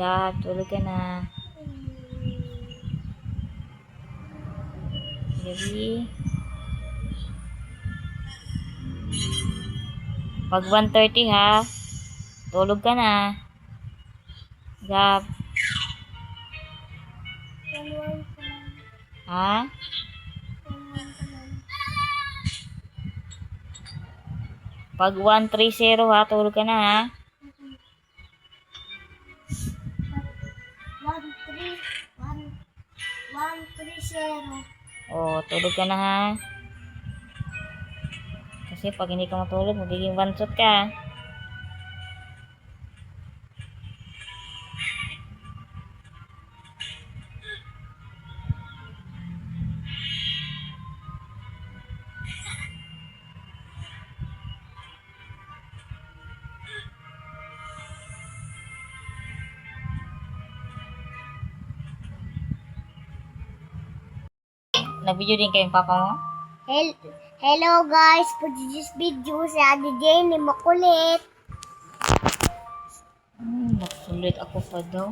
Gab, tulog ka na. Gabi. Pag 1:30 ha. Tulog ka na. Gab. Ha? Pag 1:30 ha, tulog ka na ha. 130. Oh, tulog ka na ha. Kasi pag hindi ka matulog, magiging bansot ka. Nag-video din kayong papa mo? Hello guys, for this video si Ate Jenny makulit. Makulit ako pa daw.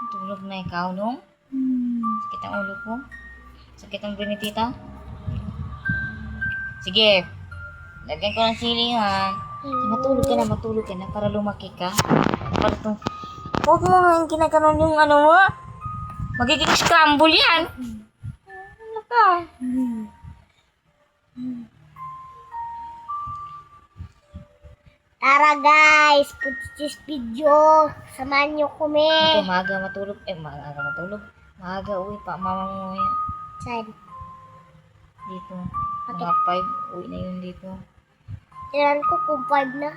Tulog na ikaw, no? Sakit ang ulo ko. Sakit ang binitita. Sige. Lagyan ko ng sili, ha? Matulog ka na para lumaki ka. Para itong... Huwag mo nga yung kinakaroon yung ano mo. Magiging scramble yan. Ano ka? Tara guys, for this video, samahan niyo kami. Ito, maaga matulog. Maaga matulog. Maaga uwi pa. Mama mo uwi. Saan? Dito. Okay. Mga 5. Uwi na yun dito. Tingnan ko kung 5 na.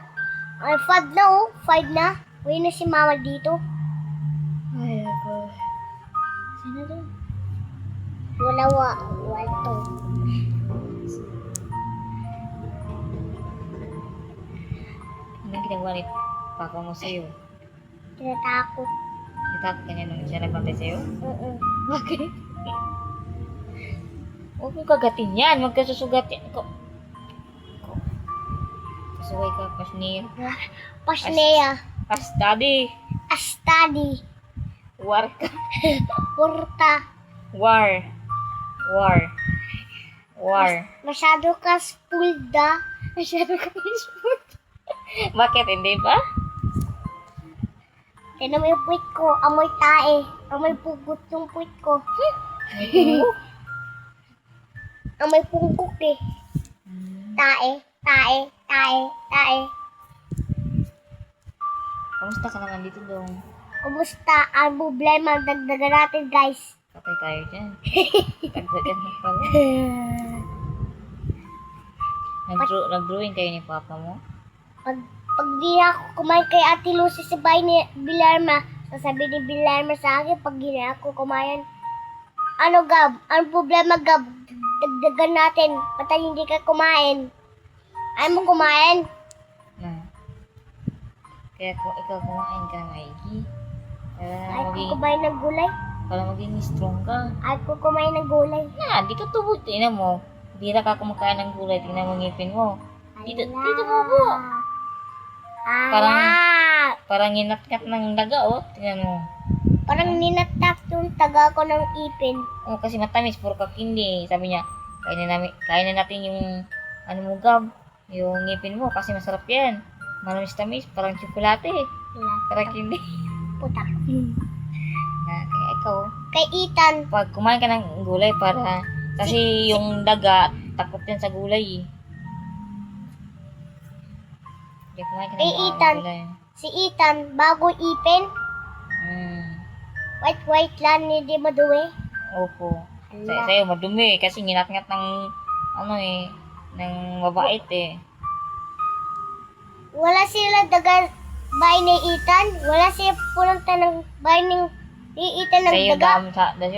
Ay, 5 na oh. 5 na. Uwi na si mama dito. Ay, ako. Sino doon? Wala to. Anong ginagawa ni papa mo sa'yo? Tinatakot. Natakot ka niya nung siya nagbantay sa'yo? Bakit? Huwag mong kagatin yan. Huwag ka susugatin. Pasuway ka, pasnir. Pasneya. Daddy. Astadi. War ka. Porta. War. Masyado ka spulda. Masyado ka spulda. Bakit? Hindi ba? Tignan mo yung puwit ko. Amoy tae. Amoy pugot yung puwit ko. Amoy punggok eh. Tae. Kamusta ka naman dito dong? Kumusta? Ang problema, dagdagan natin guys. Patay tayo dyan. Tagdagan mo pala. Nag-drawing kayo ni papa mo? Pag di ako kumain kay Ate Lucy sa bahay ni Bilarma, sasabi ni Bilarma sa akin, pag di ako kumain, ano Gab? Ang problema Gab? Dagdagan natin. Patay hindi ka kumain. Ayaw mo kumain? Kaya kung ikaw kumain ka, maigi. Ayaw ko kumain ng gulay. Para maging strong ka. Ayaw ko kumain ng gulay. Di ka tubo. Tingnan mo. Bira ka kumakain ng gulay. Tingnan mo ngipin mo. Dito bubo. Parang ninatkat ng daga, oh. Tingnan mo. Parang ninatak yung taga ko ng ipin. Oh, kasi matamis. Puro kakindi. Sabi niya, kainin natin yung ano mo, Gab. Yung ngipin mo. Kasi masarap yan. Manamis-tamis. Parang tsokolate. Parang hindi. Putak. Kaya ikaw. Kay Ethan. Pag kumain ka ng gulay para... Kasi yung daga, takot yan sa gulay eh. Kaya kumain ka ng Kay Ethan. gulay. Si Ethan, bago ipin. White lang, hindi maduwi. Opo. Sa'yo madumi kasi nginat-ngat ng ng mabait eh. Wala sila daga bahay ni Ethan. Wala sila punta ng bahay ni Ethan ng Sa'yo daga.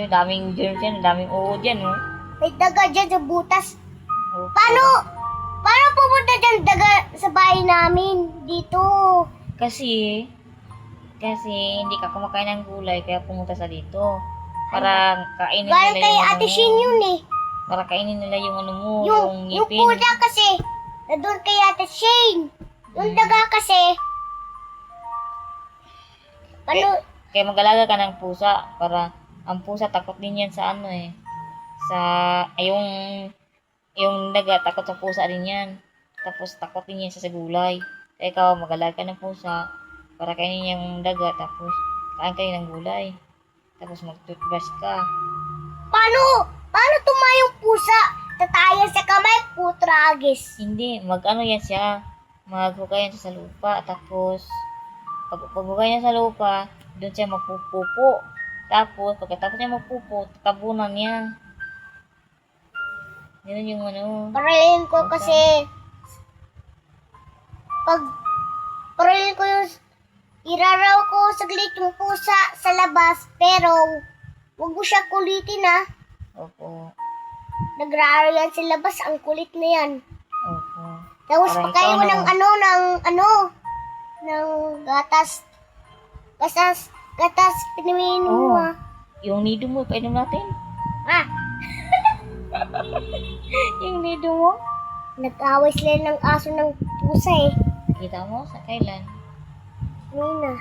daming germs yan, daming uod yan, oh. May daga dyan sa butas. Opo. Paano pumunta dyan daga sa bahay namin? Dito. Kasi hindi ka kumakain ng gulay kaya pumunta sa dito. Para kainin Galing nila kay yung Ate Shin yun eh. Para kainin nila yung ano mo, Yung ngipin. puda kasi. Nandun kay Ate Shane. Yung daga kasi, ano, Kaya mag-alaga ka ng pusa para ang pusa takot din yan sa ano eh. Sa yung daga takot sa pusa din yan. Tapos takot din yan sa gulay. Kaya ikaw mag-alaga ka ng pusa para kainin yung daga tapos kain kayo ng gulay. Tapos mag-toothbrush ka. paano tumayong pusa? Tatayan sa kamay, putragis. Hindi, mag-ano yan siya. Maghukay yan siya sa lupa. Tapos paghukay niya sa lupa, doon siya magpupupo. Tapos pagkatapos niya magpupo, tabunan niya. Yun yung ano. Paralin ko kasi, paralin ko yung, iraraw ko saglit yung pusa sa labas, pero, wag mo siya kulitin ha. Opo. Nagraro yan sa labas, ang kulit na yan. Opo. Tapos Parang pakain mo ikaw, ng gatas, pinaminin mo Oh. ha. Yung nido mo, painom natin. Ah, Yung nido mo. nag-away sila ng aso ng pusa eh. Kita mo sa kailan? Nina,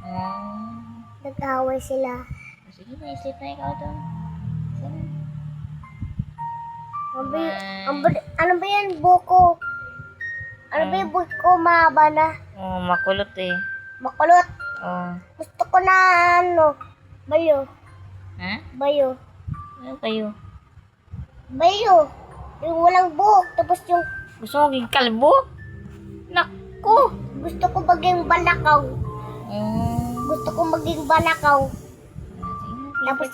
Ah. nag-away sila. Sige na, isip na ikaw doon. Sige. Ano ba yan, buko? Ano ba yung buko, mahaba na? Oh, makulot eh. Makulot. Oh. Gusto ko na, bayo. Ha? Bayo. Ano kayo? Bayo. Yung walang buhok. Tapos yung Gusto mo maging kalbo? Naku! gusto ko maging balakaw. Gusto ko maging balakaw. Tapos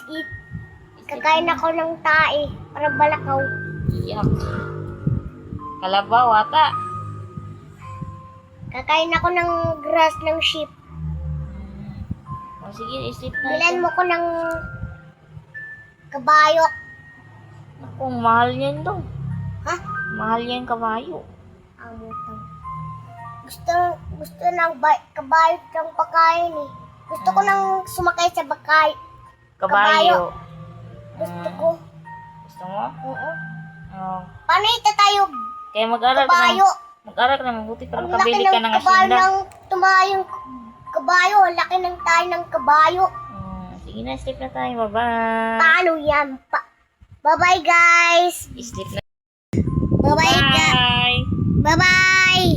kakain ako ng tae para balakaw. Iyak. Kalabaw ata. Kakain ako ng grass ng sheep. O sige, isip na. Bilan mo ko ng kabayo. Naku, mahal yan daw. Ha? Mahal yan kabayo. Amutang. Gusto ng kabayo ng pagkain eh. Gusto ko nang sumakay sa Kabayo. Gusto ko. Gusto mo? Oo. Oo. Paano itatayog? Kaya mag-aral ka Kabayo. na. Mag-aral ka na mabuti para Ang laki makabili ka ng ng kabayo asinda. ng tumayong kabayo. Ang laki ng tayo ng kabayo. Sige na, sleep na tayo. Bye-bye. Paano yan? Bye-bye guys. Sleep na. Bye-bye guys. Bye. Bye-bye.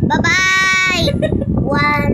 Bye-bye. One.